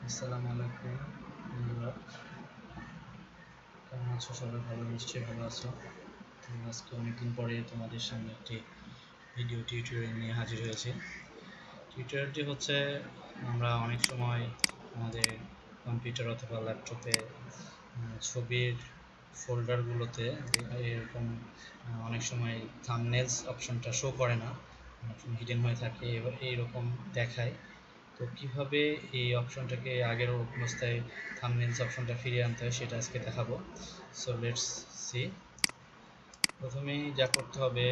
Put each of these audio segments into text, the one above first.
আসসালামু আলাইকুম বন্ধুরা, কেমন আছো? সবাই ভালো, নিশ্চয়ই ভালো আছো। তো আজকে অনেকদিন পরে তোমাদের সামনে একটি ভিডিও টিউটোরিয়াল নিয়ে হাজির হয়েছি। টিউটোরিয়ালটি হচ্ছে, আমরা অনেক সময় আমাদের কম্পিউটার অথবা ল্যাপটপে ছবির ফোল্ডারগুলোতে এরকম অনেক সময় থাম্বনেলস অপশনটা শো করে না, অনেক সময় হিডেন হয়ে থাকে, এবার এইরকম দেখায়। তো কিভাবে এই অপশনটাকে আগের অবস্থায় থাম্বনেলস অপশনটা ফিরিয়ে আনতে হয় সেটা আজকে দেখাবো। So let's see. প্রথমেই যা করতে হবে,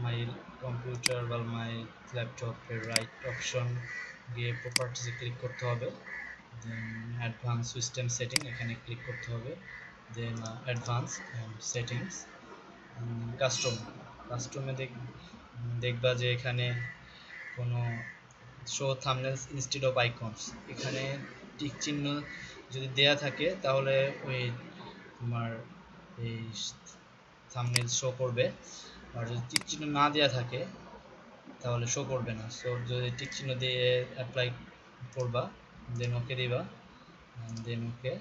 মাই কম্পিউটার বা মাই ল্যাপটপের রাইট অপশন গিয়ে প্রপার্টিসে ক্লিক করতে হবে, দেন অ্যাডভান্স সিস্টেম সেটিং এখানে ক্লিক করতে হবে, দেন অ্যাডভান্স সেটিংস, কাস্টমে দেখবা যে এখানে কোনো শো থাম্বনেলস ইনস্টেড অফ আইকনস, এখানে টিক চিহ্ন যদি দেয়া থাকে তাহলে ওই তোমার এই থাম্বনেল শো করবে, আর যদি টিক চিহ্ন না দেয়া থাকে তাহলে শো করবে না। সো যদি টিক চিহ্ন দিয়ে অ্যাপ্লাই করবা, দেন ওকে দিবা, দেন ওকে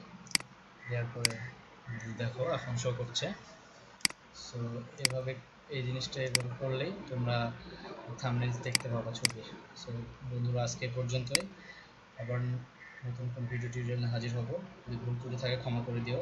দেওয়ার পরে দেখো এখন শো করছে। সো এভাবে এই জিনিসটা এভাবে করলেই তোমরা থাম্বনেলস দেখতে পাবা ছবির। সো বন্ধুরা, আজকে এ পর্যন্তই। আবার নতুন কম্পিউটার টিউটোরিয়ালে হাজির হব। যদি ভুল ত্রুটি থাকে ক্ষমা করে দিও।